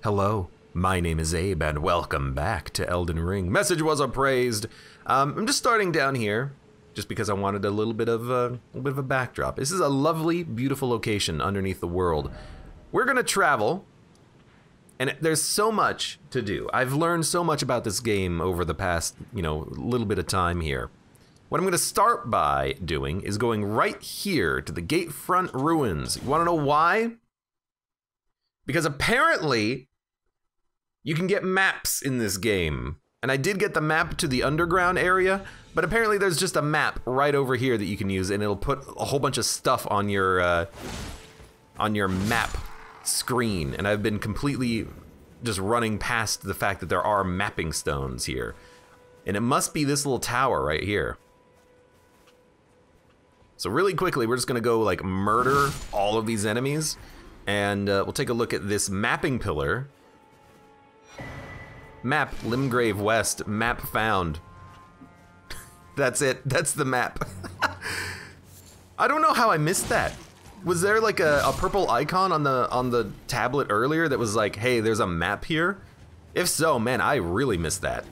Hello, my name is Abe and welcome back to Elden Ring. Message was appraised. I'm just starting down here just because I wanted a little bit of a backdrop. This is a lovely, beautiful location underneath the world. We're gonna travel, and there's so much to do. I've learned so much about this game over the past, little bit of time here. What I'm gonna start by doing is going right here to the Gatefront Ruins. You wanna know why? Because apparently, you can get maps in this game. And I did get the map to the underground area, but apparently there's just a map right over here that you can use, and it'll put a whole bunch of stuff on your map screen. And I've been completely just running past the fact that there are mapping stones here. And it must be this little tower right here. So really quickly, we're just gonna go like murder all of these enemies. And we'll take a look at this mapping pillar. Map, Limgrave West, map found. That's it, that's the map. I don't know how I missed that. Was there like a purple icon on the tablet earlier that was like, hey, there's a map here? If so, man, I really missed that.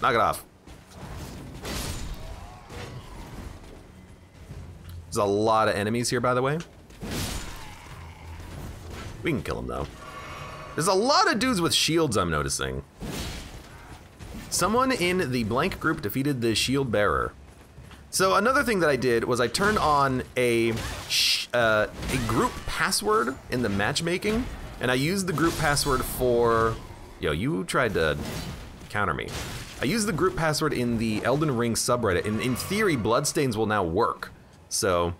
Knock it off. There's a lot of enemies here, by the way. We can kill them, though. There's a lot of dudes with shields, I'm noticing. Someone in the blank group defeated the shield bearer. So another thing that I did was I turned on a group password in the matchmaking, and I used the group password for... Yo, you tried to counter me. I used the group password in the Elden Ring subreddit, and in theory, bloodstains will now work. So,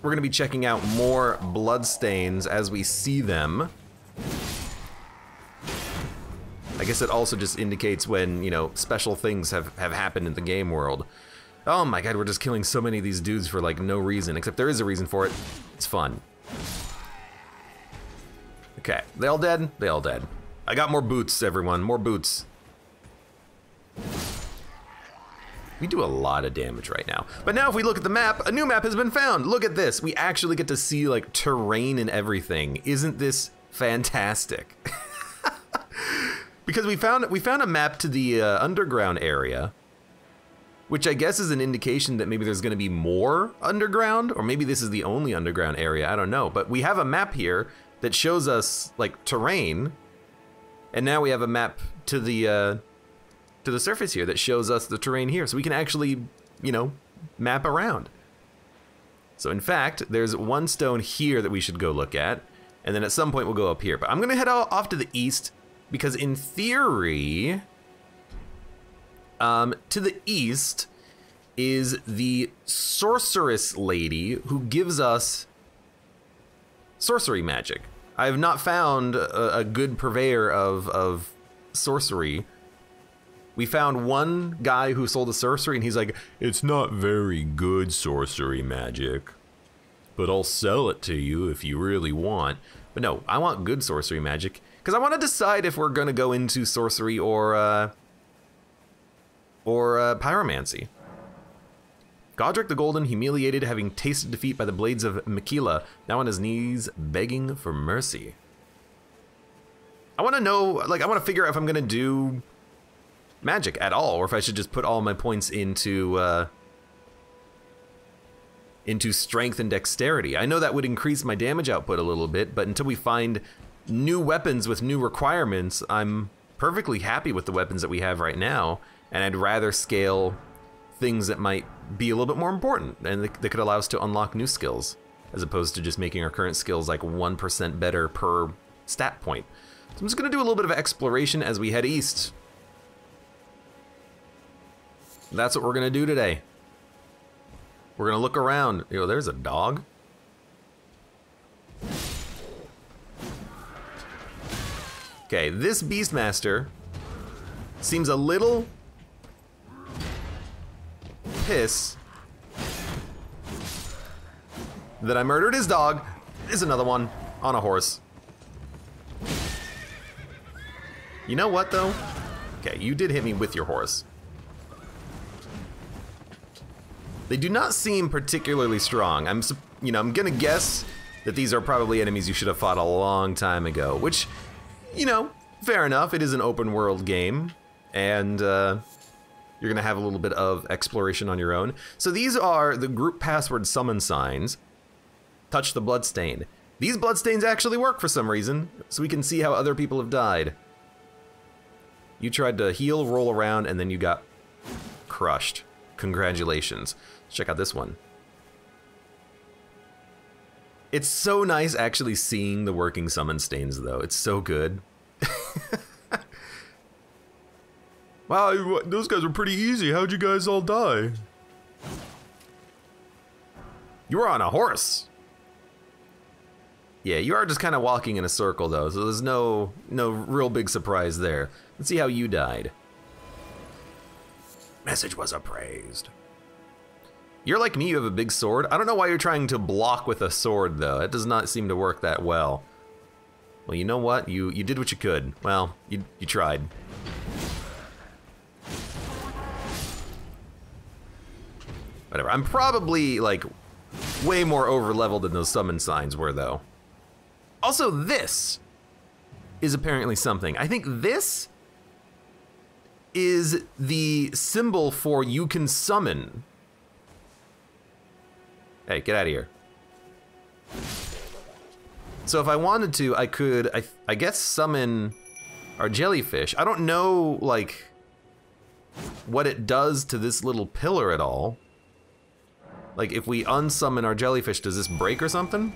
we're gonna be checking out more bloodstains as we see them. I guess it also just indicates when, special things have happened in the game world. Oh my god, we're just killing so many of these dudes for like no reason, except there is a reason for it. It's fun. Okay, they all dead? They all dead. I got more boots, everyone, more boots. We do a lot of damage right now. But now if we look at the map, a new map has been found. Look at this. We actually get to see like terrain and everything. Isn't this fantastic? Because we found a map to the underground area, which I guess is an indication that maybe there's gonna be more underground, or maybe this is the only underground area, I don't know. But we have a map here that shows us like terrain, and now we have a map to the surface here that shows us the terrain here, so we can actually, map around. So in fact, there's one stone here that we should go look at, and then at some point we'll go up here. But I'm gonna head off to the east, because in theory, to the east is the sorceress lady who gives us sorcery magic. I have not found a good purveyor of sorcery. We found one guy who sold a sorcery, and he's like, it's not very good sorcery magic, but I'll sell it to you if you really want. But no, I want good sorcery magic, because I want to decide if we're going to go into sorcery or pyromancy. Godric the Golden, humiliated, having tasted defeat by the blades of MacLeod, now on his knees, begging for mercy. I want to know, like, I want to figure out if I'm going to do magic at all, or if I should just put all my points into strength and dexterity. I know that would increase my damage output a little bit, but until we find new weapons with new requirements, I'm perfectly happy with the weapons that we have right now, and I'd rather scale things that might be a little bit more important and that could allow us to unlock new skills, as opposed to just making our current skills like 1% better per stat point. So I'm just gonna do a little bit of exploration as we head east. That's what we're gonna do today. We're gonna look around. Yo, there's a dog. Okay, this Beastmaster seems a little pissed that I murdered his dog. There's another one on a horse. You know what though? Okay, you did hit me with your horse. They do not seem particularly strong. I'm gonna guess that these are probably enemies you should have fought a long time ago, which, fair enough. It is an open world game, and you're gonna have a little bit of exploration on your own. So these are the group password summon signs. Touch the bloodstain. These bloodstains actually work for some reason, so we can see how other people have died. You tried to heal, roll around, and then you got crushed. Congratulations. Let's check out this one. It's so nice actually seeing the working summon stains, though. It's so good. Wow, those guys were pretty easy. How'd you guys all die? You were on a horse. Yeah, you are just kind of walking in a circle, though, so there's no real big surprise there. Let's see how you died. Message was appraised. You're like me, you have a big sword. I don't know why you're trying to block with a sword, though. It does not seem to work that well. Well, you know what? You did what you could. Well, you tried. Whatever. I'm probably, like, way more over-leveled than those summon signs were, though. Also, this is apparently something. I think this is the symbol for you can summon. Hey, get out of here. So if I wanted to, I could, I guess, summon our jellyfish. I don't know, like, what it does to this little pillar at all. Like, if we unsummon our jellyfish, does this break or something?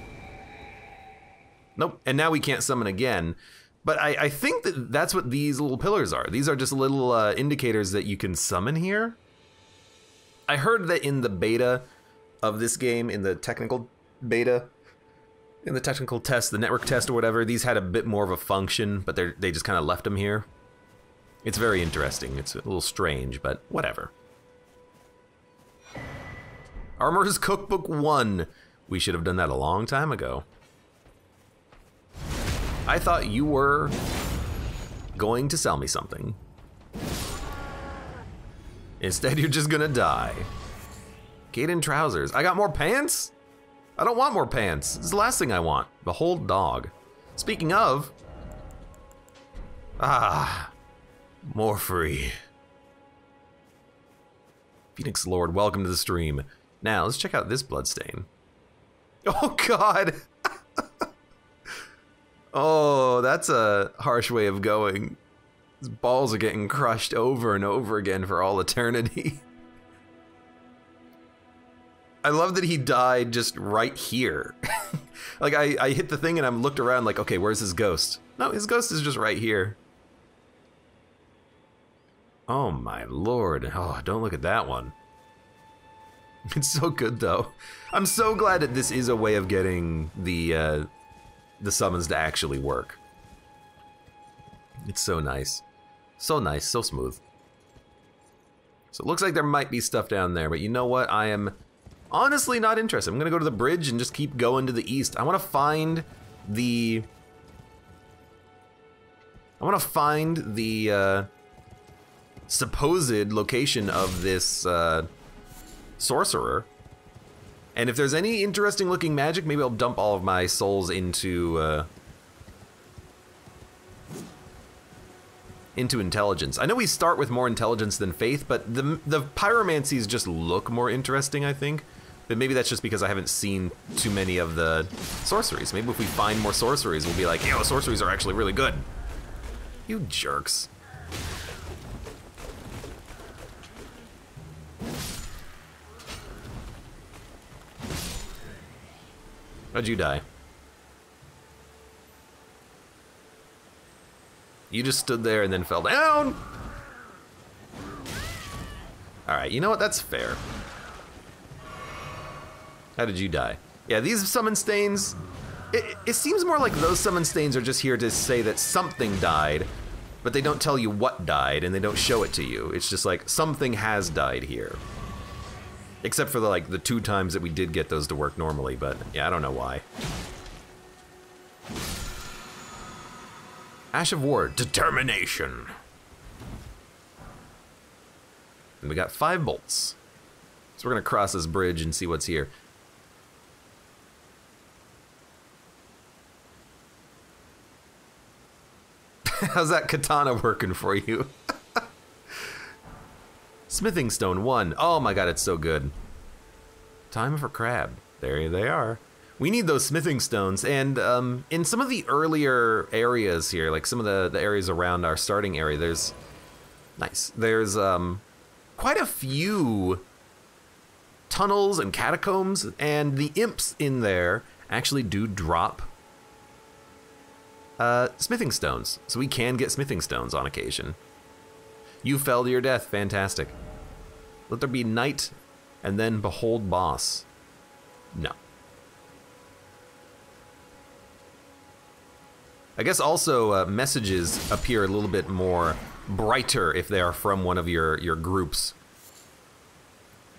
Nope, and now we can't summon again. But I think that that's what these little pillars are. These are just little indicators that you can summon here. I heard that in the beta of this game, in the technical beta, in the technical test, the network test or whatever, these had a bit more of a function, but they just kind of left them here. It's very interesting. It's a little strange, but whatever. Armor's Cookbook 1. We should have done that a long time ago. I thought you were going to sell me something. Instead, you're just gonna die. Gaiden trousers. I got more pants? I don't want more pants. This is the last thing I want. The whole dog. Speaking of... more free. Phoenix Lord, welcome to the stream. Now, let's check out this bloodstain. Oh, God! Oh, that's a harsh way of going. His balls are getting crushed over and over again for all eternity. I love that he died just right here. Like, I hit the thing and I'm looked around like, okay, where's his ghost? No, his ghost is just right here. Oh my lord. Oh, don't look at that one. It's so good, though. I'm so glad that this is a way of getting the summons to actually work. It's so nice. So nice, so smooth. So it looks like there might be stuff down there, but you know what? I am honestly not interested. I'm gonna go to the bridge and just keep going to the east. I wanna find the... supposed location of this sorcerer. And if there's any interesting looking magic, maybe I'll dump all of my souls into intelligence. I know we start with more intelligence than faith, but the pyromancies just look more interesting, I think. But maybe that's just because I haven't seen too many of the sorceries. Maybe if we find more sorceries, we'll be like, yo, sorceries are actually really good. You jerks. How'd you die? You just stood there and then fell down? Alright, you know what? That's fair. How did you die? Yeah, these summon stains, it seems more like those summon stains are just here to say that something died, but they don't tell you what died and they don't show it to you. It's just like, something has died here. Except for the 2 times that we did get those to work normally, but yeah, I don't know why. Ash of War, determination. And we got 5 bolts. So we're gonna cross this bridge and see what's here. How's that katana working for you? Smithing stone 1. Oh my god, it's so good. Time for crab. There they are. We need those smithing stones, and in some of the earlier areas here, like some of the areas around our starting area, there's quite a few tunnels and catacombs, and the imps in there actually do drop smithing stones, so we can get smithing stones on occasion. You fell to your death, fantastic. Let there be night, and then behold boss. No. I guess also messages appear a little bit more brighter if they are from one of your groups.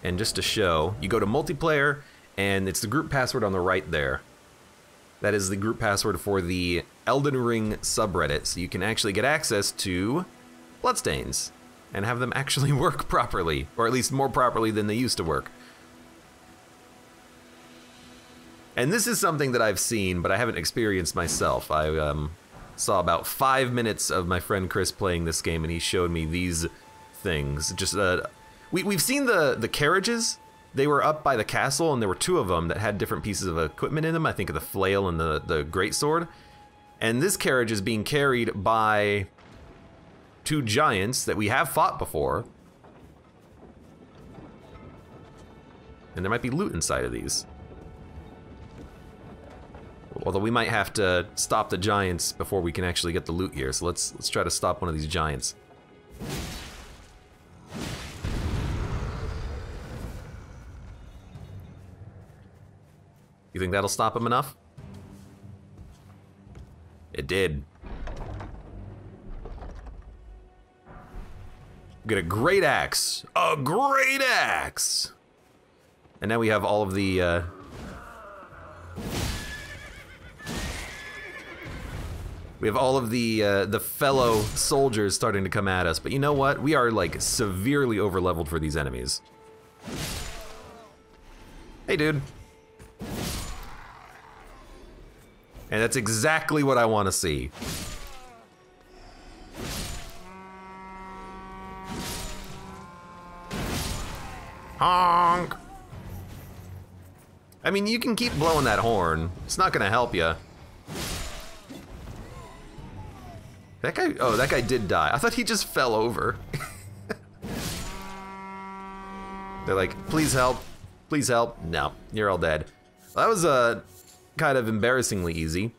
And just to show, you go to multiplayer, and it's the group password on the right there. That is the group password for the Elden Ring subreddit, so you can actually get access to bloodstains and have them actually work properly, or at least more properly than they used to work. And this is something that I've seen, but I haven't experienced myself. I saw about 5 minutes of my friend Chris playing this game, and he showed me these things. Just we've seen the carriages. They were up by the castle, and there were 2 of them that had different pieces of equipment in them. I think of the flail and the greatsword. And this carriage is being carried by 2 giants that we have fought before. And there might be loot inside of these. Although we might have to stop the giants before we can actually get the loot here. So let's try to stop one of these giants. You think that'll stop him enough? It did. Get a great axe. A great axe! And now we have all of the fellow soldiers starting to come at us, but you know what? We are like severely overleveled for these enemies. Hey, dude. And that's exactly what I want to see. Honk! I mean, you can keep blowing that horn. It's not gonna help you. That guy, oh, that guy did die. I thought he just fell over. They're like, please help, please help. No, you're all dead. That was kind of embarrassingly easy.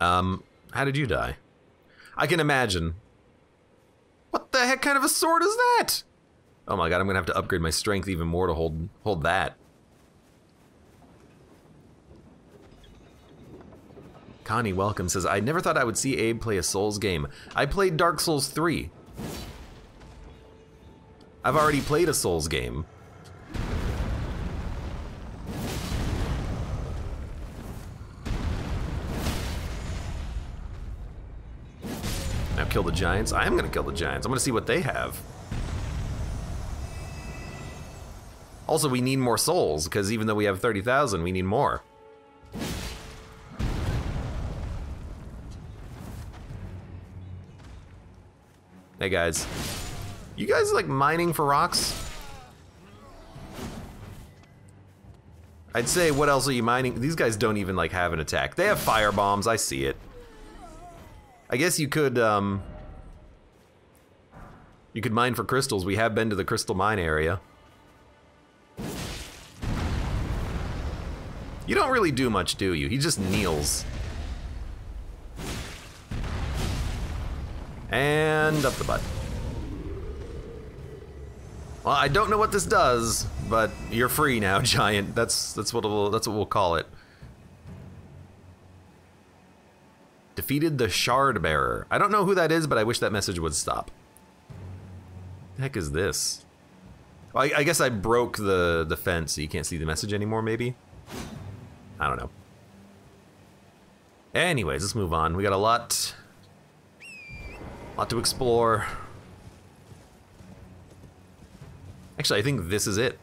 How did you die? I can imagine. What the heck kind of a sword is that? Oh my god, I'm gonna have to upgrade my strength even more to hold that. Connie Welcome says, I never thought I would see Abe play a Souls game. I played Dark Souls 3. I've already played a Souls game. Now kill the giants. I am gonna kill the giants. I'm gonna see what they have. Also, we need more souls, because even though we have 30,000, we need more. Hey guys, you guys like mining for rocks? I'd say, what else are you mining? These guys don't even like have an attack. They have fire bombs, I see it. I guess you could mine for crystals. We have been to the crystal mine area. You don't really do much, do you? He just kneels. And up the butt. Well, I don't know what this does, but you're free now, giant. That's what we'll call it. Defeated the Shard Bearer. I don't know who that is, but I wish that message would stop. The heck is this? Well, I guess I broke the fence, so you can't see the message anymore, maybe? I don't know. Anyways, let's move on. We got a lot to explore. Actually, I think this is it.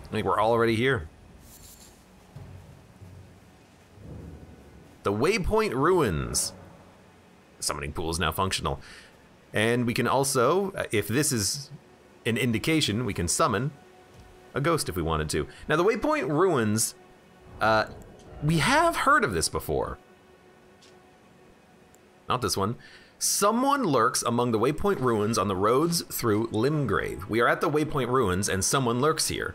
I think we're already here. The Waypoint Ruins. Summoning pool is now functional. And we can also, if this is an indication, we can summon a ghost if we wanted to. Now, the Waypoint Ruins, we have heard of this before. Not this one. Someone lurks among the Waypoint Ruins on the roads through Limgrave. We are at the Waypoint Ruins, and someone lurks here.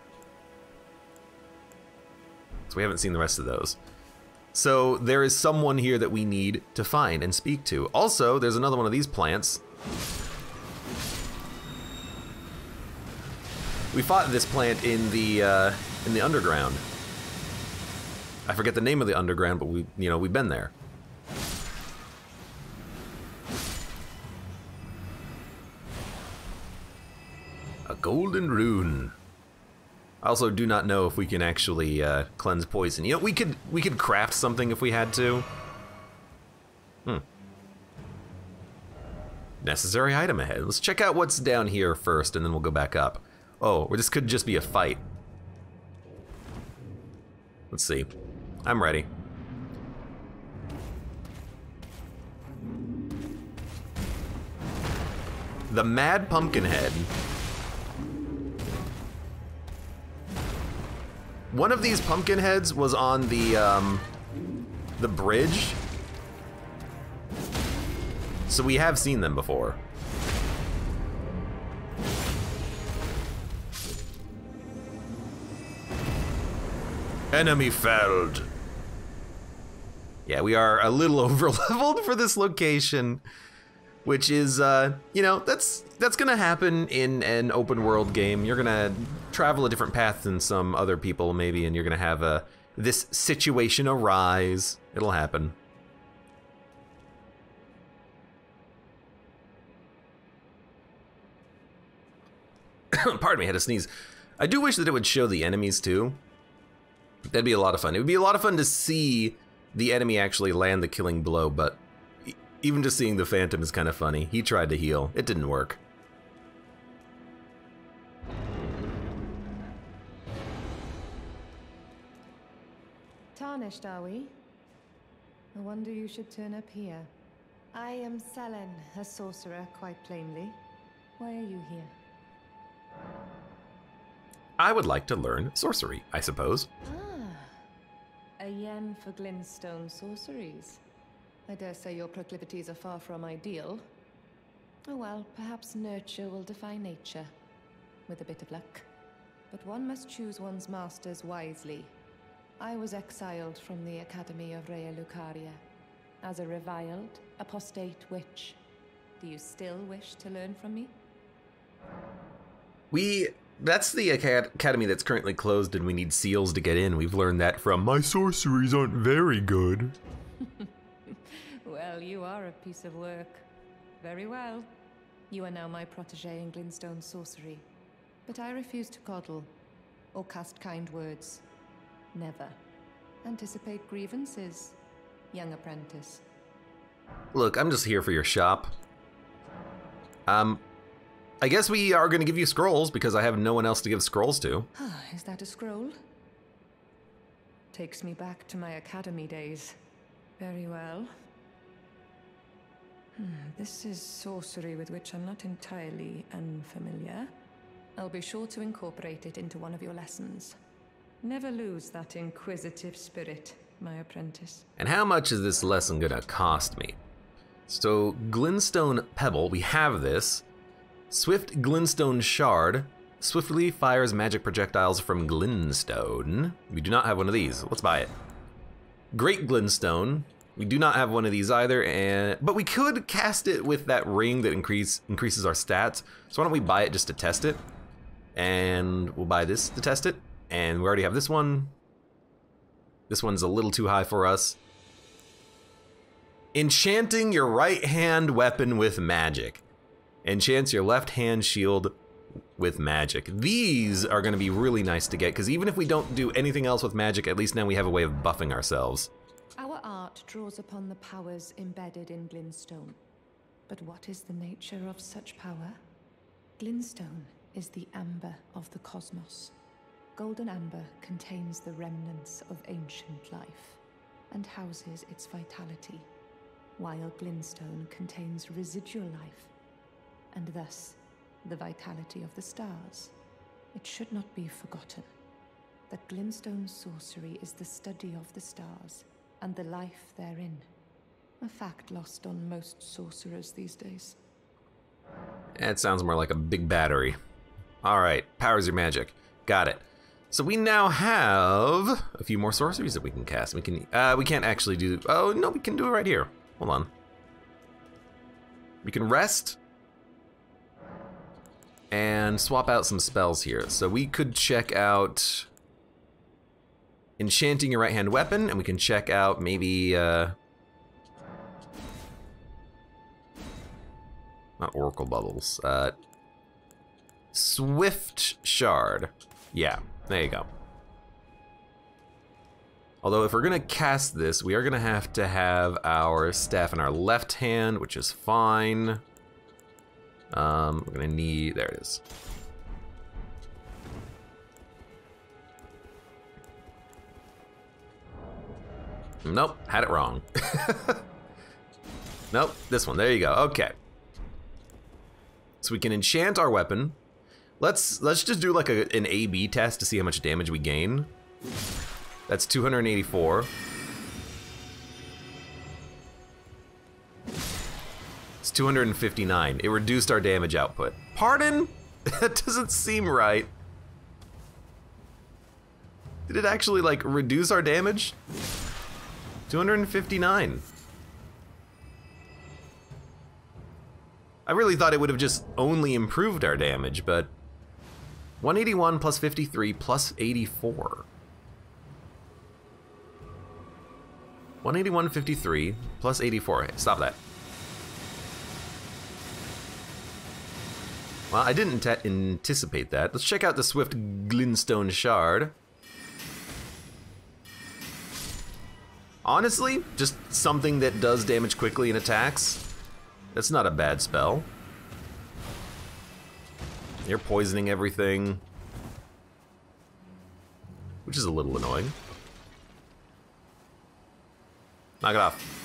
So we haven't seen the rest of those. So there is someone here that we need to find and speak to. Also, there's another one of these plants. We fought this plant in the underground. I forget the name of the underground, but we've been there. A golden rune. I also do not know if we can actually cleanse poison. We could craft something if we had to. Necessary item ahead. Let's check out what's down here first, and then we'll go back up. Oh, or this could just be a fight. Let's see. I'm ready. The Mad Pumpkinhead. One of these pumpkin heads was on the bridge. So we have seen them before. Enemy felled. Yeah, we are a little over-leveled for this location, which is, that's gonna happen in an open world game. You're gonna travel a different path than some other people, maybe, and you're gonna have this situation arise. It'll happen. Pardon me, I had to sneeze. I do wish that it would show the enemies too. That'd be a lot of fun. It would be a lot of fun to see the enemy actually land the killing blow, but even just seeing the Phantom is kind of funny. He tried to heal. It didn't work. Tarnished, are we? I wonder you should turn up here. I am Chillin, a sorcerer, quite plainly. Why are you here? I would like to learn sorcery, I suppose. A yen for glintstone sorceries. I dare say your proclivities are far from ideal. Oh well, perhaps nurture will defy nature, with a bit of luck. But one must choose one's masters wisely. I was exiled from the Academy of Rea Lucaria as a reviled, apostate witch. Do you still wish to learn from me? That's the academy that's currently closed and we need seals to get in. We've learned that from my sorceries aren't very good. Well, you are a piece of work. Very well. You are now my protege in glintstone sorcery. But I refuse to coddle or cast kind words. Never. Anticipate grievances, young apprentice. Look, I'm just here for your shop. I guess we are going to give you scrolls because I have no one else to give scrolls to. Is that a scroll? Takes me back to my academy days. Very well. This is sorcery with which I'm not entirely unfamiliar. I'll be sure to incorporate it into one of your lessons. Never lose that inquisitive spirit, my apprentice. And how much is this lesson going to cost me? So, Glintstone Pebble, we have this. Swift Glintstone Shard swiftly fires magic projectiles from Glintstone. We do not have one of these. Let's buy it. Great Glintstone. We do not have one of these either, but we could cast it with that ring that increases our stats. So why don't we buy it just to test it? And we'll buy this to test it. And we already have this one. This one's a little too high for us. Enchanting your right hand weapon with magic. Enchants your left hand shield with magic. These are going to be really nice to get, because even if we don't do anything else with magic, at least now we have a way of buffing ourselves. Our art draws upon the powers embedded in glintstone. But what is the nature of such power? Glintstone is the amber of the cosmos. Golden amber contains the remnants of ancient life and houses its vitality, while glintstone contains residual life and thus the vitality of the stars. It should not be forgotten that glintstone sorcery is the study of the stars and the life therein, a fact lost on most sorcerers these days. It sounds more like a big battery. All right, powers your magic. Got it. So we now have a few more sorceries that we can cast. We can't actually do, oh no, we can do it right here. Hold on. We can rest and swap out some spells here. So we could check out enchanting your right hand weapon, and we can check out maybe, not Oracle Bubbles, Swift Shard. Yeah, there you go. Although if we're gonna cast this, we are gonna have to have our staff in our left hand, which is fine. We're gonna need, there it is. Nope, had it wrong. Nope, this one, there you go, okay. So we can enchant our weapon. Let's just do like an A/B test to see how much damage we gain. That's 284. It's 259. It reduced our damage output. Pardon? That doesn't seem right. Did it actually like reduce our damage? 259. I really thought it would have just only improved our damage, but 181 plus 53 plus 84. 181, 53 plus 84. Hey, stop that. Well, I didn't anticipate that. Let's check out the Swift Glintstone Shard. Honestly, just something that does damage quickly and attacks. That's not a bad spell. You're poisoning everything, which is a little annoying. Knock it off.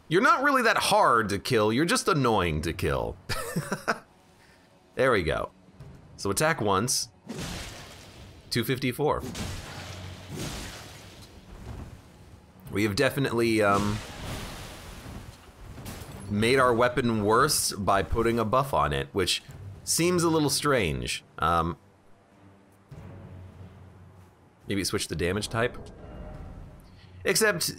You're not really that hard to kill, you're just annoying to kill. There we go. So attack once, 254. We have definitely made our weapon worse by putting a buff on it, which seems a little strange. Maybe switch the damage type. Except,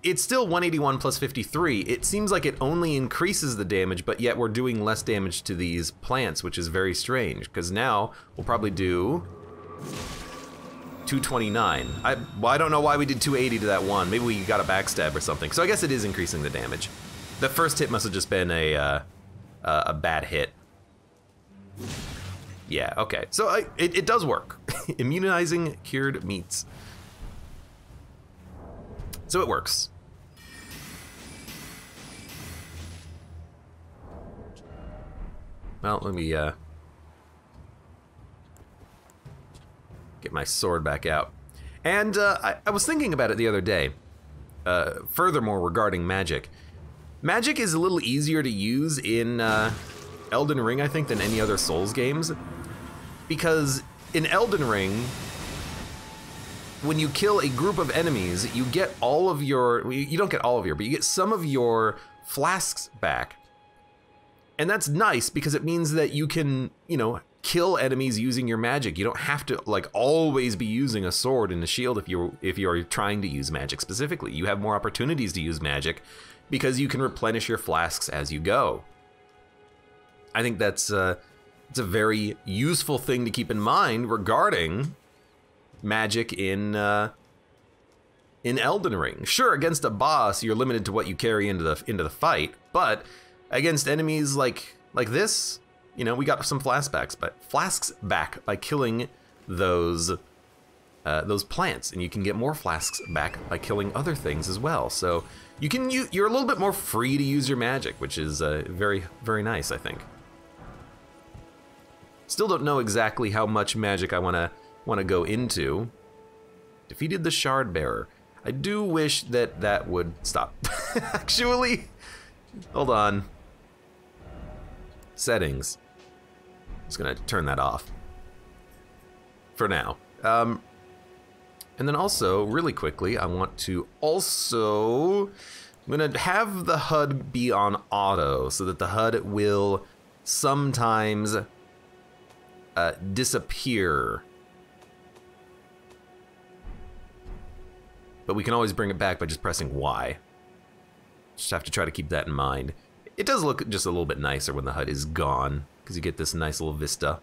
it's still 181 plus 53. It seems like it only increases the damage, but yet we're doing less damage to these plants, which is very strange, because now we'll probably do 229. Well, I don't know why we did 280 to that one. Maybe we got a backstab or something. So I guess it is increasing the damage. The first hit must have just been a bad hit. Yeah, okay. So it does work. Immunizing cured meats. So it works. Well, let me get my sword back out. And I was thinking about it the other day. Furthermore, regarding magic. Magic is a little easier to use in Elden Ring, I think, than any other Souls games. Because in Elden Ring, when you kill a group of enemies, you get all of your, you don't get all of your, but you get some of your flasks back. And that's nice because it means that you can, you know, kill enemies using your magic. You don't have to like always be using a sword and a shield if you're trying to use magic specifically. You have more opportunities to use magic because you can replenish your flasks as you go. I think that's it's a very useful thing to keep in mind regarding magic in Elden Ring. Sure, against a boss, you're limited to what you carry into the fight, but against enemies like this, you know, we got some flasks back by killing those those plants, and you can get more flasks back by killing other things as well. So you're a little bit more free to use your magic, which is very, very nice, I think. Still don't know exactly how much magic I want to go into. Defeated the Shard Bearer. I do wish that that would stop. Actually, hold on. Settings. Just gonna turn that off for now. And then also, really quickly, I want to also, I'm gonna have the HUD be on auto so that the HUD will sometimes disappear. But we can always bring it back by just pressing Y. Just have to try to keep that in mind. It does look just a little bit nicer when the HUD is gone, because you get this nice little vista.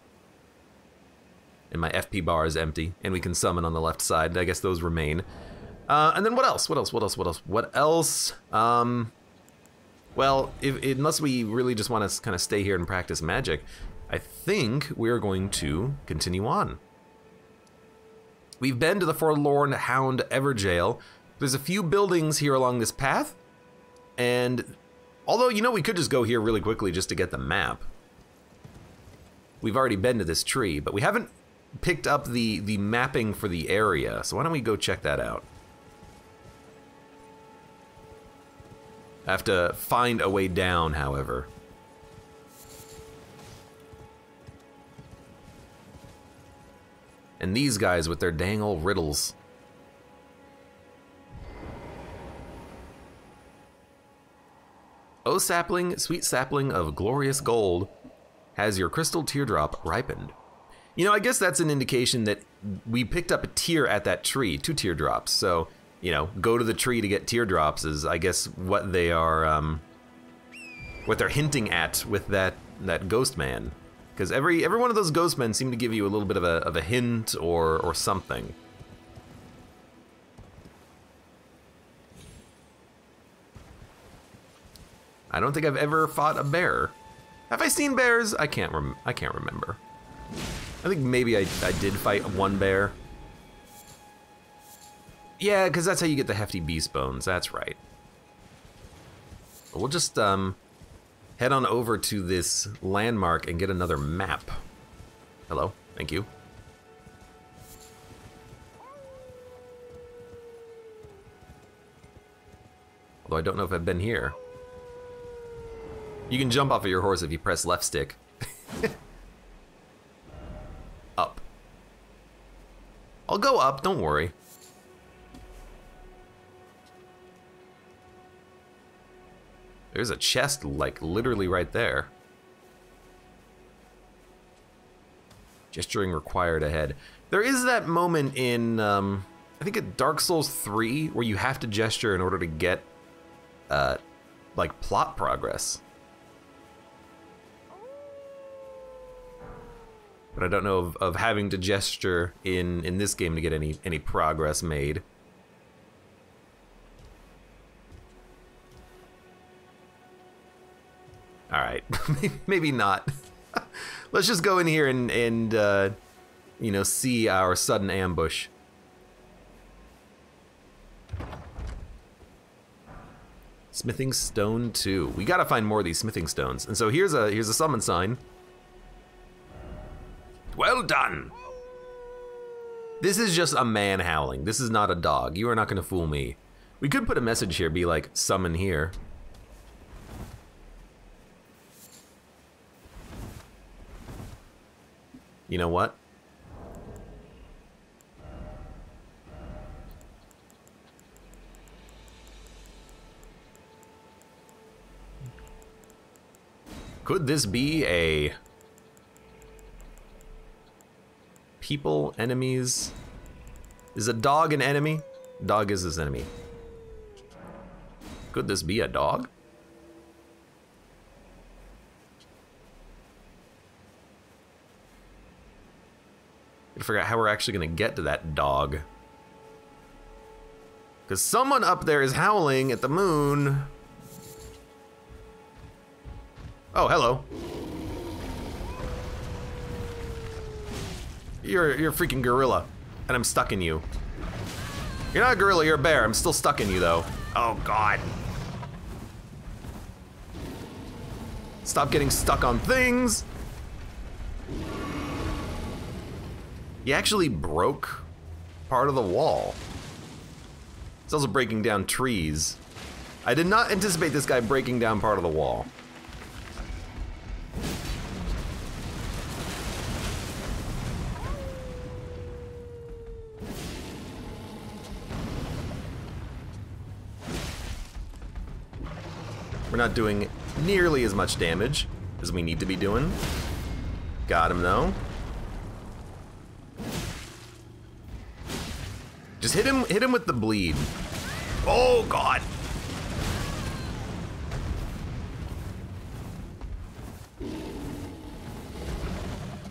And my FP bar is empty, and we can summon on the left side. I guess those remain. And then what else? What else? Well, unless we really just want to kind of stay here and practice magic, I think we're going to continue on. We've been to the Forlorn Hound Everjail. There's a few buildings here along this path, and although, you know, we could just go here really quickly just to get the map. We've already been to this tree, but we haven't picked up the mapping for the area, so why don't we go check that out? I have to find a way down, however. And these guys with their dang old riddles. O sapling, sweet sapling of glorious gold, has your crystal teardrop ripened. You know, I guess that's an indication that we picked up a tear at that tree, 2 teardrops. So, you know, go to the tree to get teardrops is, I guess, what they are, what they're hinting at with that ghost man. Because every one of those ghost men seem to give you a little bit of a hint or something. I don't think I've ever fought a bear. Have I seen bears? I can't remember. I think maybe I did fight one bear. Yeah, because that's how you get the hefty beast bones. That's right. We'll just head on over to this landmark and get another map. Hello, thank you. Although I don't know if I've been here. You can jump off of your horse if you press left stick. Up. I'll go up, don't worry. There's a chest, like, literally right there. Gesturing required ahead. There is that moment in, I think at Dark Souls 3, where you have to gesture in order to get, like, plot progress. But I don't know of having to gesture in this game to get any progress made. All right, maybe not. Let's just go in here and you know, see our sudden ambush. Smithing stone 2. We gotta find more of these smithing stones. And so here's a summon sign. Well done. This is just a man howling. This is not a dog. You are not gonna fool me. We could put a message here, be like, summon here. You know what? Could this be a people, enemies? Is a dog an enemy? Dog is his enemy. Could this be a dog? Gotta figure out how we're actually gonna get to that dog. Because someone up there is howling at the moon. Oh, hello. You're a freaking gorilla. And I'm stuck in you. You're not a gorilla, you're a bear. I'm still stuck in you, though. Oh, God. Stop getting stuck on things. He actually broke part of the wall. He's also breaking down trees. I did not anticipate this guy breaking down part of the wall. We're not doing nearly as much damage as we need to be doing. Got him though. Just hit him with the bleed. Oh God.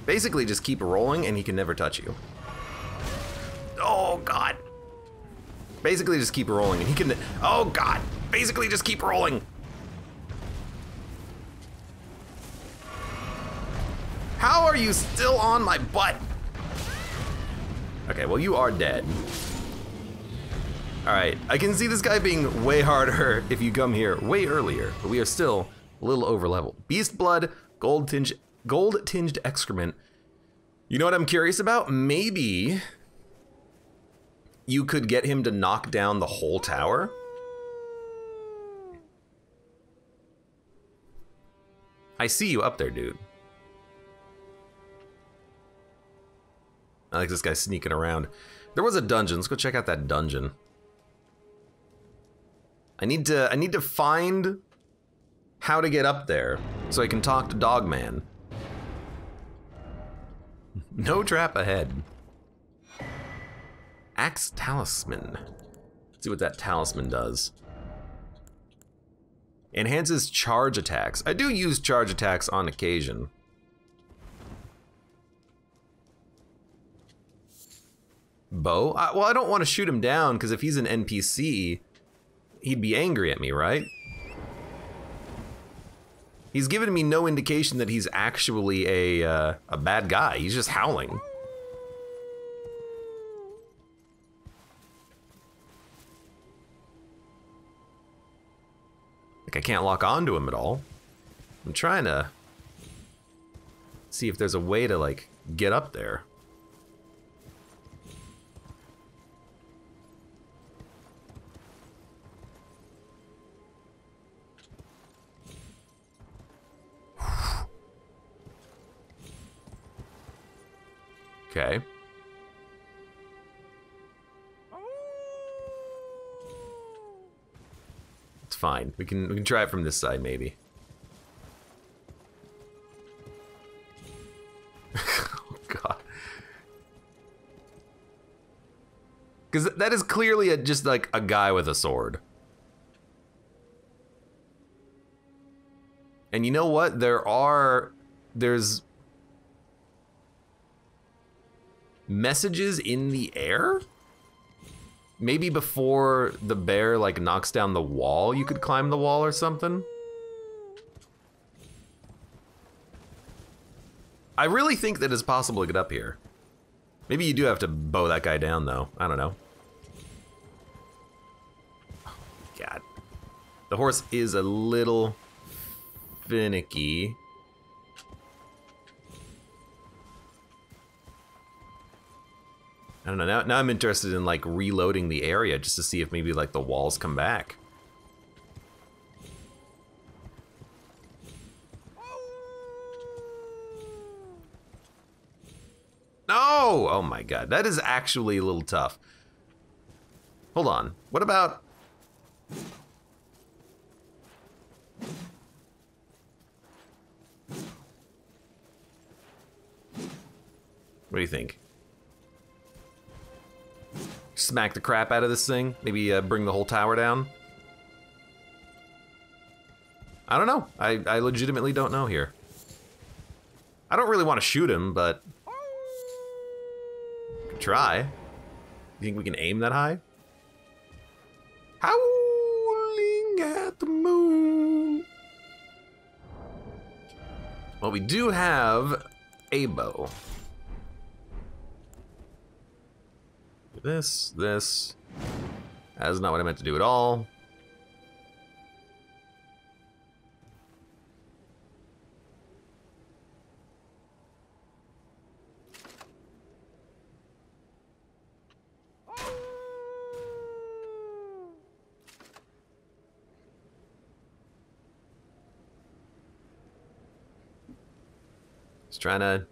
Basically just keep rolling and he can never touch you. Oh God. Basically just keep rolling and he can, oh God. Basically just keep rolling. How are you still on my butt? Okay, well you are dead. All right, I can see this guy being way harder if you come here way earlier, but we are still a little over level. Beast blood, gold tinged excrement. You know what I'm curious about? Maybe you could get him to knock down the whole tower. I see you up there, dude. I like this guy sneaking around. There was a dungeon. Let's go check out that dungeon. I need to find how to get up there so I can talk to Dogman. No trap ahead. Axe talisman. Let's see what that talisman does. Enhances charge attacks. I do use charge attacks on occasion. Bow? Well, I don't want to shoot him down because if he's an NPC, he'd be angry at me, right? He's given me no indication that he's actually a bad guy. He's just howling. Like I can't lock onto him at all. I'm trying to see if there's a way to like get up there. Okay. It's fine. We can try it from this side maybe. Oh God. Because that is clearly just like a guy with a sword. And you know what? There's messages in the air? Maybe before the bear like knocks down the wall, you could climb the wall or something? I really think that it's possible to get up here. Maybe you do have to bow that guy down though. I don't know. Oh, God. The horse is a little finicky. I don't know, now I'm interested in like reloading the area just to see if maybe like the walls come back. No! Oh my God, that is actually a little tough. Hold on, what about... What do you think? Smack the crap out of this thing? Maybe bring the whole tower down? I don't know. I legitimately don't know here. I don't really want to shoot him, but... try. You think we can aim that high? Howling at the moon. Well, we do have a bow. This. That is not what I meant to do at all. Just trying to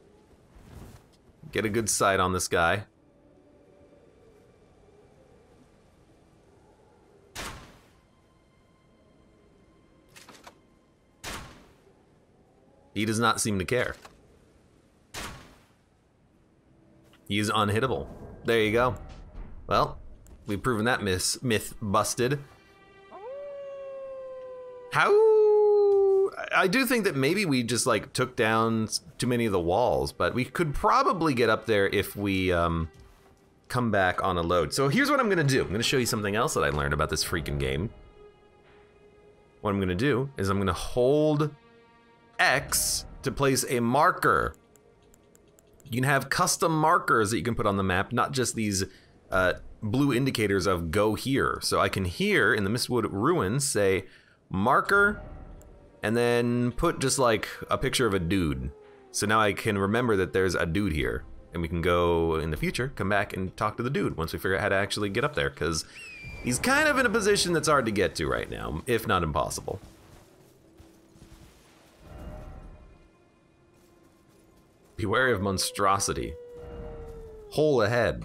get a good sight on this guy. He does not seem to care. He is unhittable. There you go. Well, we've proven that myth busted. How? I do think that maybe we just like took down too many of the walls, but we could probably get up there if we come back on a load. So here's what I'm gonna do. I'm gonna show you something else that I learned about this freaking game. What I'm gonna do is I'm gonna hold X to place a marker. You can have custom markers that you can put on the map, not just these blue indicators of go here. So I can here in the Mistwood Ruins say marker and then put just like a picture of a dude. So now I can remember that there's a dude here, and we can go in the future, come back and talk to the dude once we figure out how to actually get up there, because he's kind of in a position that's hard to get to right now, if not impossible. Be wary of monstrosity. Hole ahead.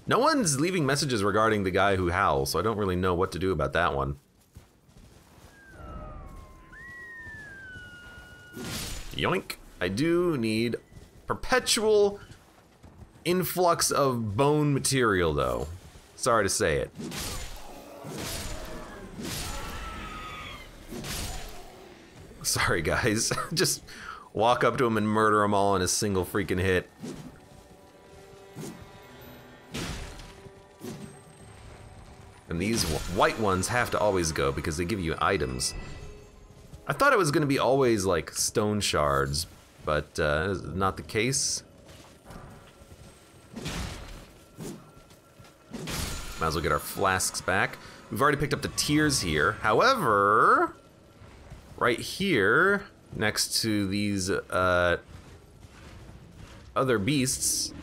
No one's leaving messages regarding the guy who howls, so I don't really know what to do about that one. Yoink. I do need perpetual influx of bone material, though. Sorry to say it. Sorry, guys. Just walk up to him and murder them all in a single freaking hit. And these white ones have to always go because they give you items. I thought it was going to be always like stone shards, but not the case. Might as well get our flasks back. We've already picked up the tears here. However, right here, next to these other beasts,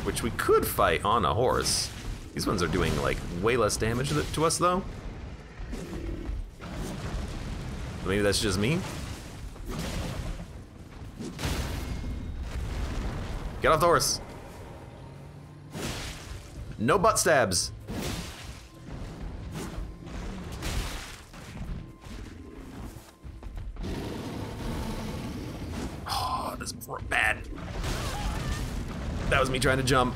which we could fight on a horse. These ones are doing like way less damage to us though. Maybe that's just me. Get off the horse. No butt stabs. Oh, this is bad. That was me trying to jump.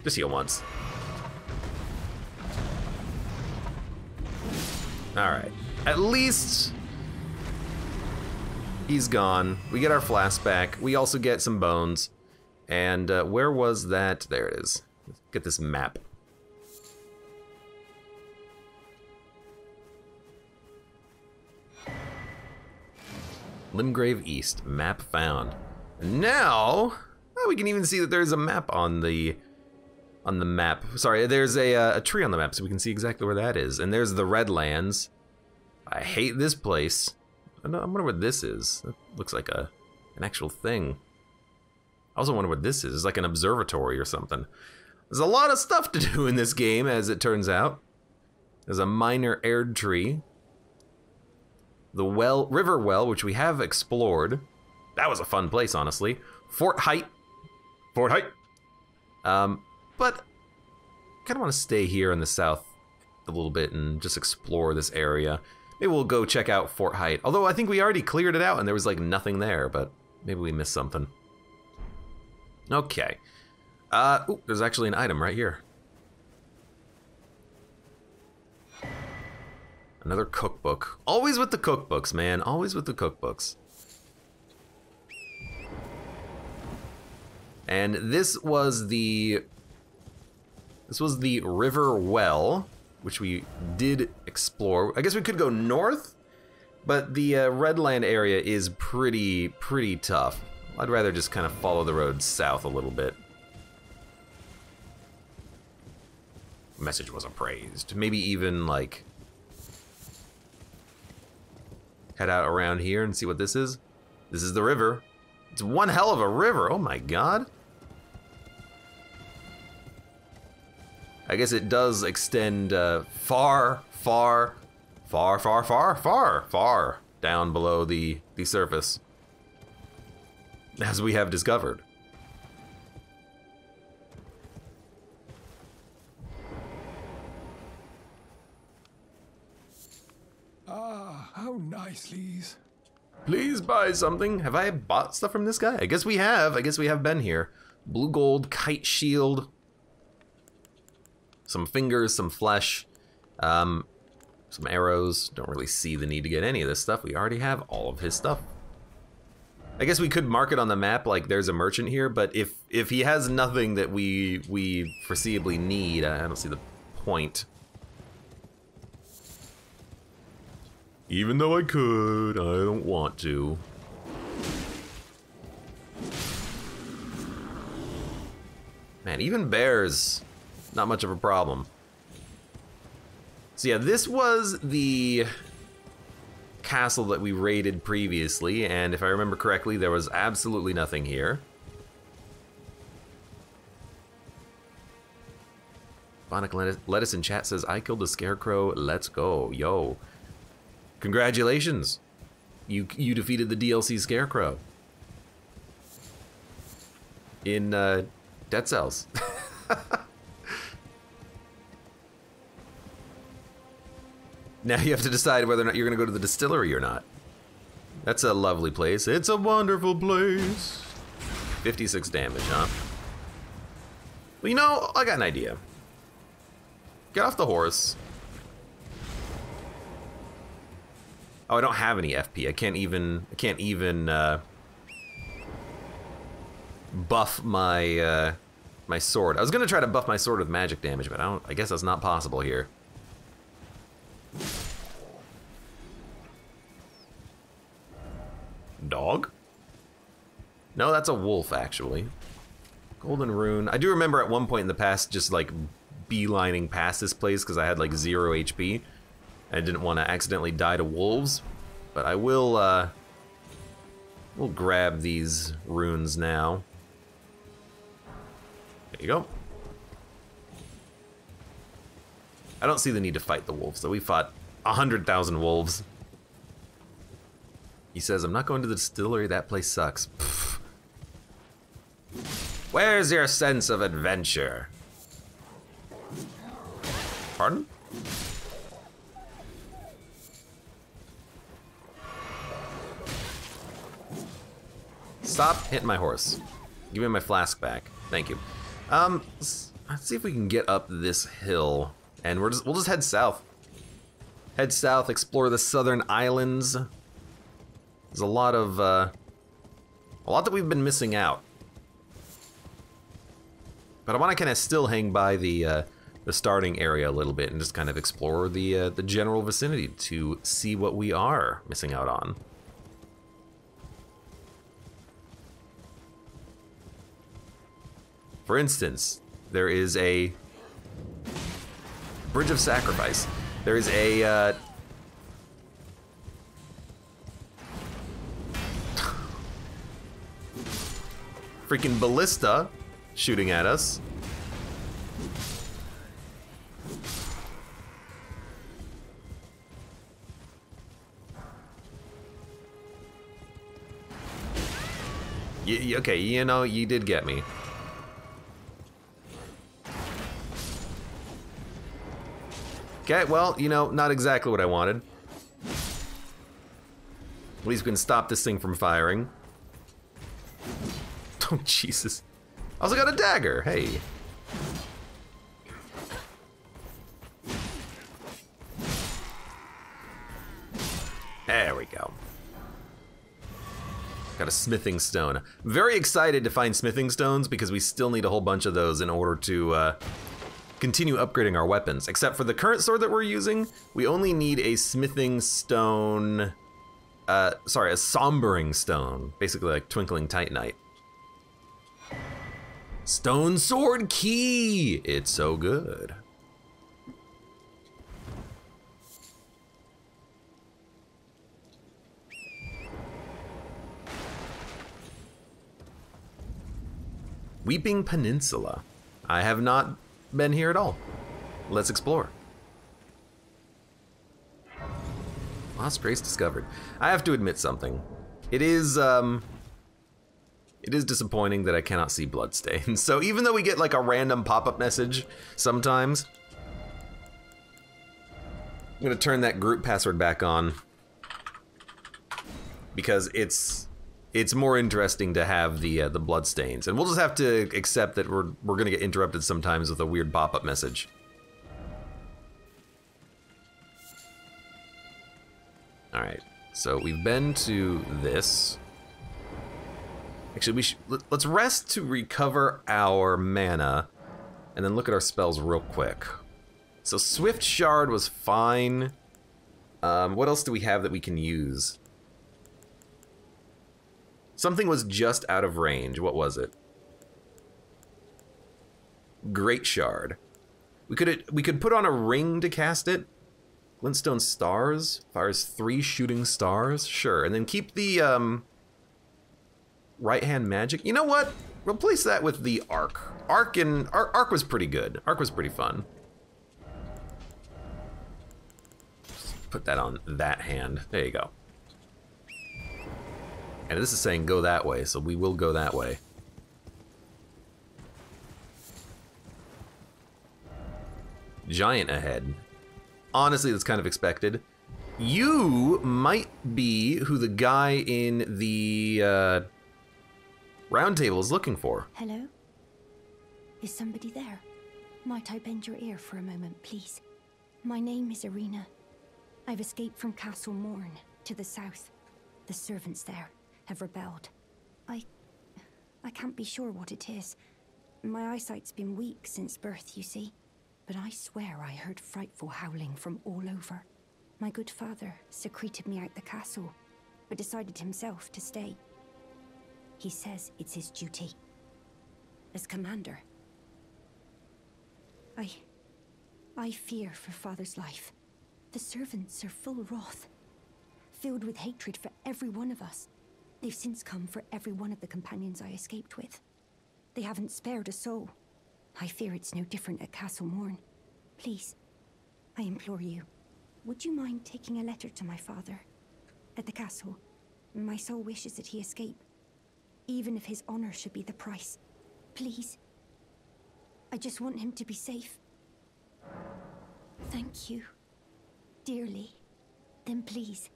Just heal once. Alright. At least he's gone. We get our flask back. We also get some bones. And where was that? There it is. Let's get this map. Limgrave East. Map found. And now we can even see that there's a map on the map. Sorry, there's a tree on the map, so we can see exactly where that is. And there's the Redlands. I hate this place. I wonder what this is. That looks like an actual thing. I also wonder what this is. It's like an observatory or something. There's a lot of stuff to do in this game, as it turns out. There's a minor Erd tree. The river well, which we have explored. That was a fun place, honestly. Fort Height. But I kind of want to stay here in the south a little bit and just explore this area. Maybe we'll go check out Fort Height. Although I think we already cleared it out and there was like nothing there, but maybe we missed something. Okay. Ooh, there's actually an item right here. Another cookbook. Always with the cookbooks, man. Always with the cookbooks. And this was the This was the river well, which we did explore. I guess we could go north, but the Redland area is pretty tough. I'd rather just kind of follow the road south a little bit. Message was appraised. Maybe even like head out around here and see what this is. This is the river. It's one hell of a river. Oh my god. I guess it does extend far down below the surface, as we have discovered. Ah, how nice, Lise. Please buy something. Have I bought stuff from this guy? I guess we have. I guess we have been here. Blue gold, kite shield. Some fingers, some flesh, some arrows. Don't really see the need to get any of this stuff. We already have all of his stuff. I guess we could mark it on the map like there's a merchant here, but if he has nothing that we foreseeably need, I don't see the point. Even though I could, I don't want to. Man, even bears, not much of a problem. So yeah, this was the castle that we raided previously, and if I remember correctly, there was absolutely nothing here. Bonic Lettuce in chat says, I killed a scarecrow, let's go, yo. Congratulations, you defeated the DLC scarecrow. In Dead Cells. Now you have to decide whether or not you're gonna go to the distillery or not. That's a lovely place. It's a wonderful place. 56 damage, huh? Well, you know, I got an idea. Get off the horse. Oh, I don't have any FP. I can't even buff my my sword. I was gonna try to buff my sword with magic damage, but I guess that's not possible here. Dog? No, that's a wolf, actually. Golden Rune. I do remember at one point in the past just like beelining past this place because I had like 0 HP. I didn't want to accidentally die to wolves, but I will we'll grab these runes now. There you go. I don't see the need to fight the wolves, though. We fought 100,000 wolves. He says, I'm not going to the distillery, that place sucks. Pfft. Where's your sense of adventure? Pardon? Stop hitting my horse. Give me my flask back. Thank you. Let's see if we can get up this hill. And we'll just head south. Head south, explore the southern islands. There's a lot that we've been missing out. But I want to kind of still hang by the starting area a little bit and just kind of explore the general vicinity to see what we are missing out on. For instance, there is a Bridge of Sacrifice. There is a freaking ballista shooting at us. Okay, you know, you did get me. Okay, well, you know, not exactly what I wanted. At least we can stop this thing from firing. Oh, Jesus. I also got a dagger, hey. There we go. Got a smithing stone. I'm very excited to find smithing stones because we still need a whole bunch of those in order to continue upgrading our weapons. Except for the current sword that we're using, we only need a smithing stone, a sombering stone, basically like twinkling titanite. Stone sword key! It's so good. Weeping Peninsula. I have not been here at all. Let's explore. Lost Grace discovered. I have to admit something. It is disappointing that I cannot see bloodstains. So even though we get like a random pop-up message sometimes, I'm gonna turn that group password back on because it's more interesting to have the bloodstains, and we'll just have to accept that we're gonna get interrupted sometimes with a weird pop-up message. All right, so we've been to this. Actually, let's rest to recover our mana, and then look at our spells real quick. So Swift Shard was fine. What else do we have that we can use? Something was just out of range. What was it? Great Shard. We could put on a ring to cast it. Glintstone Stars fires 3 shooting stars. Sure, and then keep the right hand magic. You know what? Replace that with the arc. Arc was pretty good. Arc was pretty fun. Just put that on that hand. There you go. And this is saying go that way, so we will go that way. Giant ahead. Honestly, that's kind of expected. You might be who the guy in the round table is looking for. Hello? Is somebody there? Might I bend your ear for a moment, please? My name is Irina. I've escaped from Castle Morn to the south. The servants there have rebelled. I can't be sure what it is. My eyesight's been weak since birth, you see. But I swear I heard frightful howling from all over. My good father secreted me out the castle, but decided himself to stay. He says it's his duty. As commander. I fear for father's life. The servants are full wrath, filled with hatred for every one of us. They've since come for every one of the companions I escaped with. They haven't spared a soul. I fear it's no different at Castle Morn. Please, I implore you, would you mind taking a letter to my father? At the castle, my sole wish is that he escape, even if his honor should be the price. Please. I just want him to be safe. Thank you, dearly. Then please,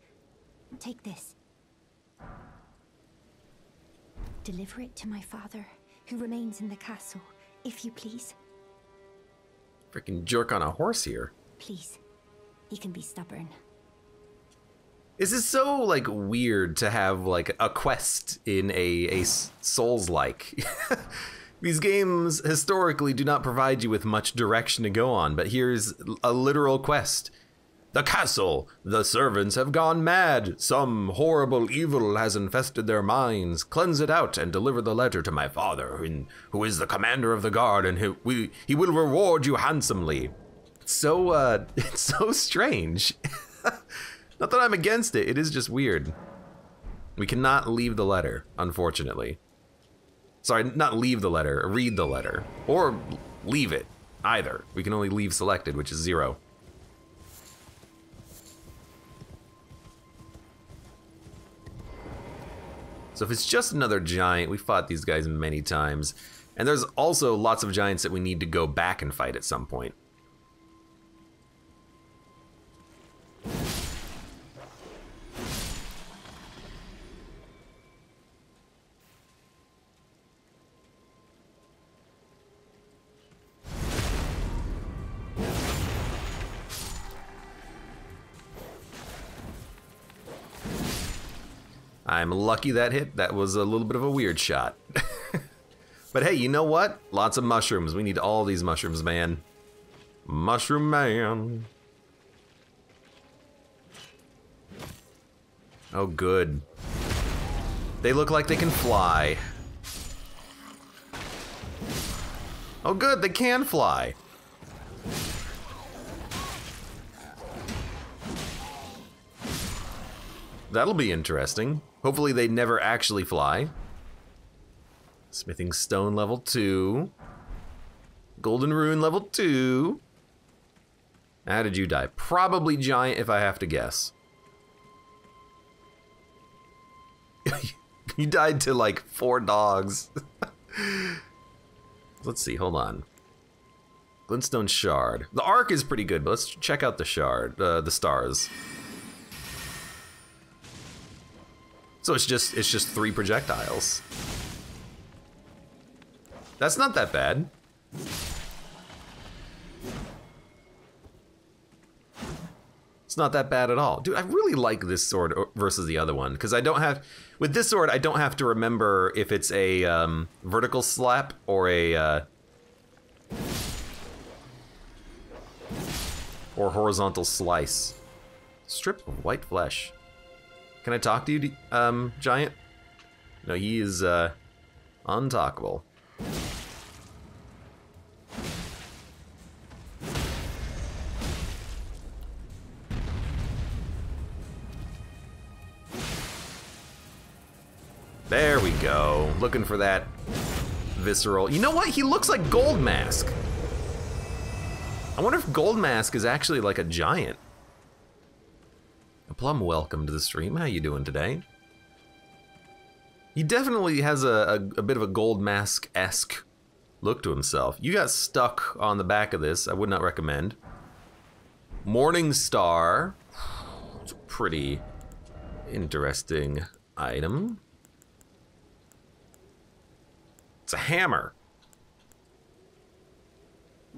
take this. Deliver it to my father, who remains in the castle, if you please. Freaking jerk on a horse here. Please. He can be stubborn. This is so, like, weird to have, like, a quest in a Souls-like. These games, historically, do not provide you with much direction to go on, but here's a literal quest. The castle! The servants have gone mad! Some horrible evil has infested their minds. Cleanse it out and deliver the letter to my father, who is the commander of the guard, and he will reward you handsomely. It's so strange. Not that I'm against it, it is just weird. We cannot leave the letter, unfortunately. Sorry, not leave the letter, read the letter. Or leave it, either. We can only leave selected, which is 0. So if it's just another giant, we fought these guys many times. And there's also lots of giants that we need to go back and fight at some point. I'm lucky that hit. That was a little bit of a weird shot. But hey, you know what? Lots of mushrooms. We need all these mushrooms, man. Mushroom Man. Oh, good. They look like they can fly. Oh, good, they can fly. That'll be interesting. Hopefully they never actually fly. Smithing Stone level 2. Golden Rune level 2. How did you die? Probably giant if I have to guess. You died to like 4 dogs. Let's see, hold on. Glintstone Shard. The arc is pretty good, but let's check out the shard, the stars. So it's just 3 projectiles. That's not that bad. It's not that bad at all. Dude, I really like this sword versus the other one, because I don't have, with this sword, I don't have to remember if it's a vertical slap or a or horizontal slice. Strip of white flesh. Can I talk to you, Giant? No, he is untalkable. There we go. Looking for that visceral. You know what? He looks like Gold Mask. I wonder if Gold Mask is actually like a giant. Plum, welcome to the stream. How you doing today? He definitely has a bit of a Gold Mask-esque look to himself. You got stuck on the back of this. I would not recommend. Morning Star. It's a pretty interesting item. It's a hammer.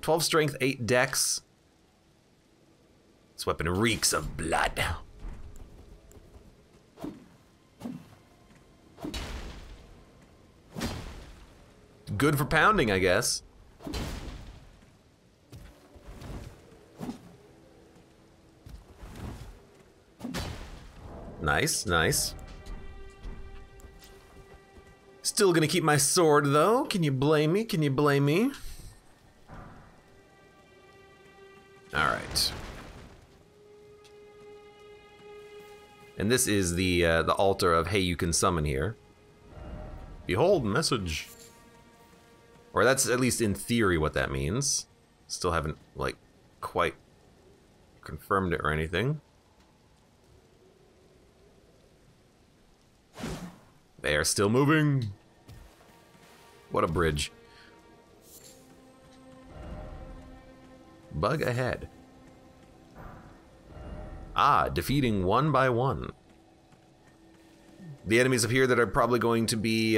12 strength, 8 dex. This weapon reeks of blood. Good for pounding, I guess. Nice, nice. Still gonna keep my sword, though. Can you blame me? Can you blame me? All right. And this is the altar of, hey, you can summon here. Behold, message. Or that's at least in theory what that means. Still haven't, like, quite confirmed it or anything. They are still moving. What a bridge. Bug ahead. Ah, defeating one by one. The enemies up here that are probably going to be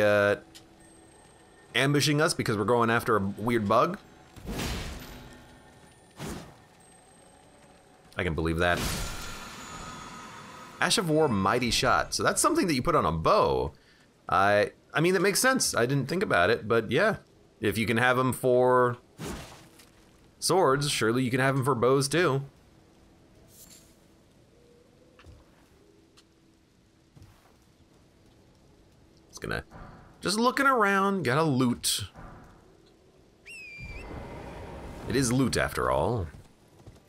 ambushing us because we're going after a weird bug. I can believe that. Ash of War, Mighty Shot. So that's something that you put on a bow. I mean, that makes sense. I didn't think about it, but yeah. If you can have them for swords, surely you can have them for bows too. It's gonna, just looking around, gotta loot. It is loot after all.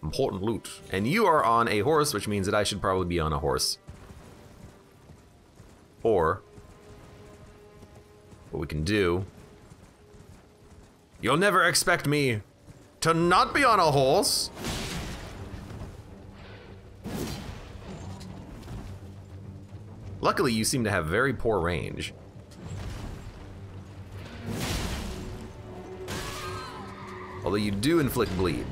Important loot. And you are on a horse, which means that I should probably be on a horse. Or what we can do, you'll never expect me to not be on a horse. Luckily, you seem to have very poor range. Although you do inflict bleed.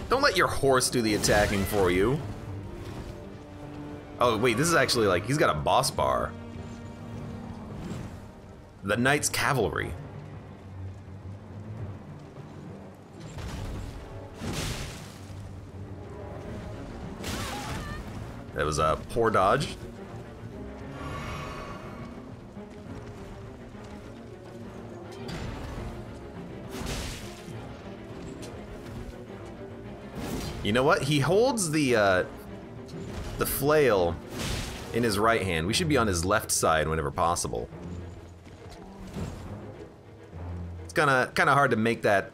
Don't let your horse do the attacking for you. Oh, wait, this is actually like, he's got a boss bar. The Knight's Cavalry. That was a poor dodge. You know what? He holds the flail in his right hand. We should be on his left side whenever possible. It's kind of hard to make that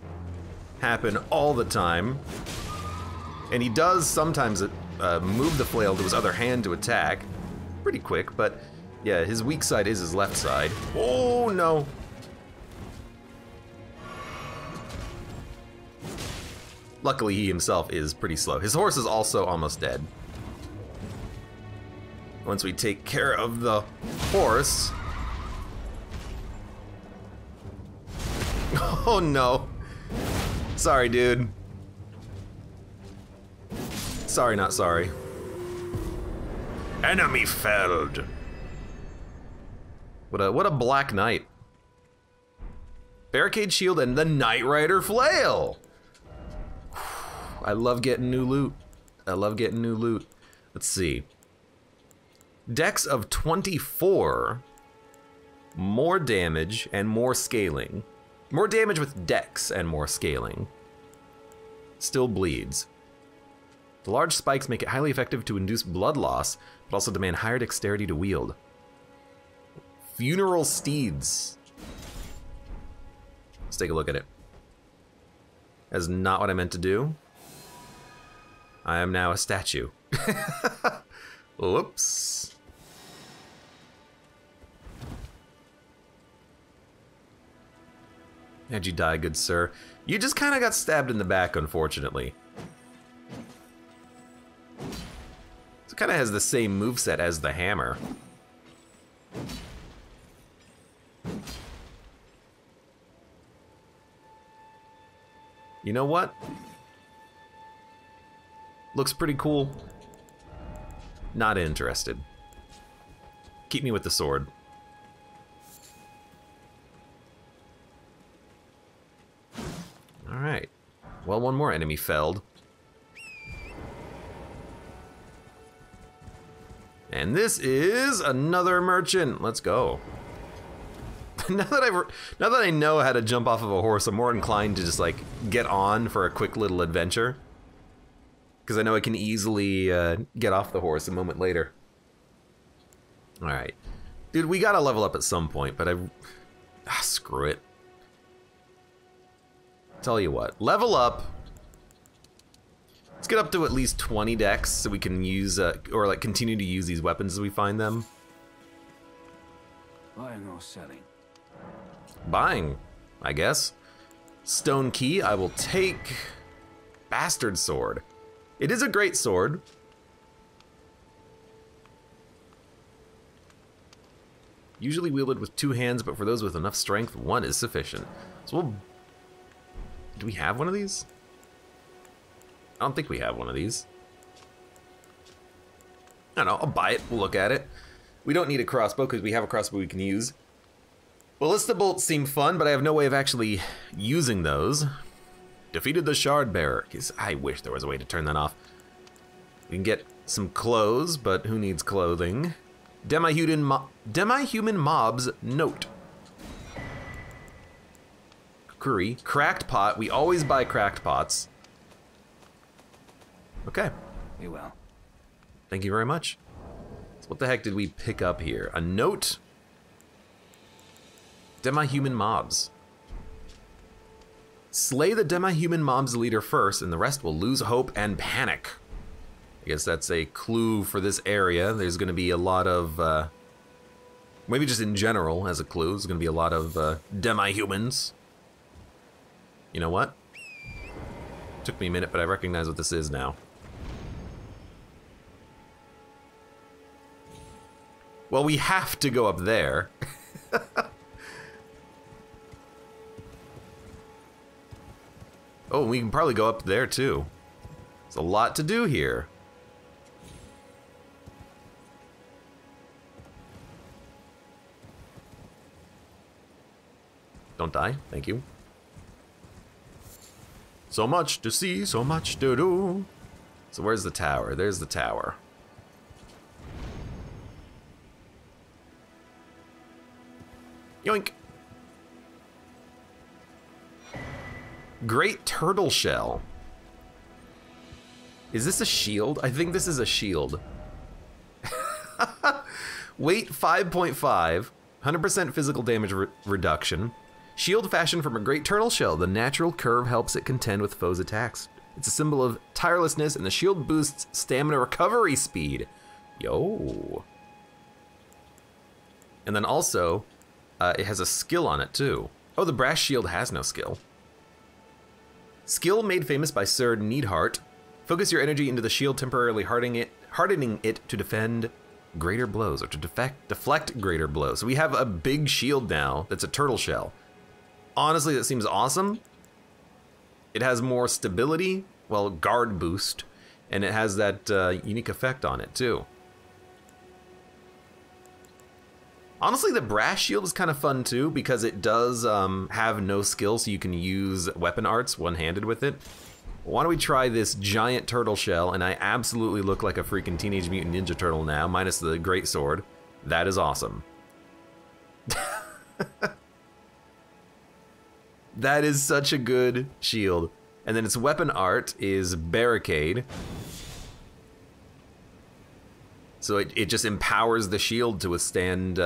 happen all the time. And he does sometimes move the flail to his other hand to attack. Pretty quick, but yeah, his weak side is his left side. Oh no. Luckily, he himself is pretty slow. His horse is also almost dead. Once we take care of the horse... Oh no. Sorry, dude. Sorry, not sorry. Enemy felled. What a black knight. Barricade shield and the Knight Rider flail. I love getting new loot. I love getting new loot. Let's see. Dex of 24. More damage and more scaling. More damage with dex and more scaling. Still bleeds. The large spikes make it highly effective to induce blood loss, but also demand higher dexterity to wield. Funeral steeds. Let's take a look at it. That's not what I meant to do. I am now a statue. Whoops. How'd you die, good sir? You just kind of got stabbed in the back, unfortunately. So it kind of has the same moveset as the hammer. You know what? Looks pretty cool. Not interested. Keep me with the sword. Alright. Well, one more enemy felled. And this is another merchant. Let's go. Now that I know how to jump off of a horse, I'm more inclined to just like get on for a quick little adventure. Because I know I can easily get off the horse a moment later. Alright. Dude, we gotta level up at some point, but screw it. Tell you what, level up. Let's get up to at least 20 dex so we can use, or like continue to use these weapons as we find them. Buying or selling? Buying, I guess. Stone key, I will take. Bastard sword. It is a great sword. Usually wielded with 2 hands, but for those with enough strength, 1 is sufficient. So we'll... Do we have one of these? I don't think we have one of these. I don't know, I'll buy it, we'll look at it. We don't need a crossbow because we have a crossbow we can use. Ballista bolts seem fun, but I have no way of actually using those. Defeated the shard bearer. I wish there was a way to turn that off. We can get some clothes, but who needs clothing? Demi-human mobs note. Curry. Cracked pot. We always buy cracked pots. Okay. We will. Thank you very much. So what the heck did we pick up here? A note? Demi-human mobs. Slay the demi-human mobs leader first, and the rest will lose hope and panic. I guess that's a clue for this area. There's going to be a lot of, maybe just in general as a clue, there's going to be a lot of demi-humans. You know what? Took me a minute, but I recognize what this is now. Well, we have to go up there. Oh, we can probably go up there too. There's a lot to do here. Don't die, thank you. So much to see, so much to do. So where's the tower? There's the tower. Yoink. Great turtle shell. Is this a shield? I think this is a shield. Weight 5.5, 100% physical damage reduction. Shield fashioned from a great turtle shell. The natural curve helps it contend with foes' attacks. It's a symbol of tirelessness, and the shield boosts stamina recovery speed. Yo. And then also, it has a skill on it too. Oh, the brass shield has no skill. Skill made famous by Sir Needhart. Focus your energy into the shield, temporarily hardening it to defend greater blows, or to deflect greater blows. So we have a big shield now that's a turtle shell. Honestly, that seems awesome. It has more stability, well, guard boost, and it has that unique effect on it too. Honestly, the brass shield is kind of fun too, because it does have no skill, so you can use weapon arts one-handed with it. Why don't we try this giant turtle shell, and I absolutely look like a freaking Teenage Mutant Ninja Turtle now, minus the great sword. That is awesome. That is such a good shield. And then its weapon art is Barricade. So it just empowers the shield to withstand,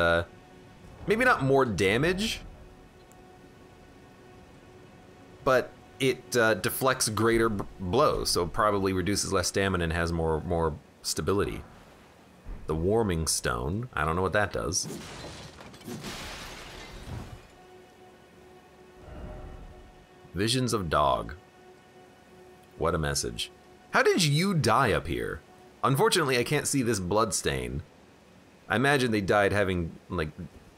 maybe not more damage, but it deflects greater blows, so probably reduces less stamina and has more stability. The Warming Stone, I don't know what that does. Visions of Dog. What a message. How did you die up here? Unfortunately, I can't see this blood stain. I imagine they died having, like,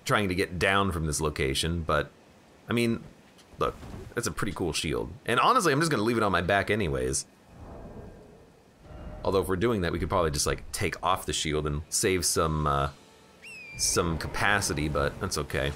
trying to get down from this location, but, I mean, look, that's a pretty cool shield. And honestly, I'm just gonna leave it on my back anyways. Although if we're doing that, we could probably just, like, take off the shield and save some capacity, but that's okay.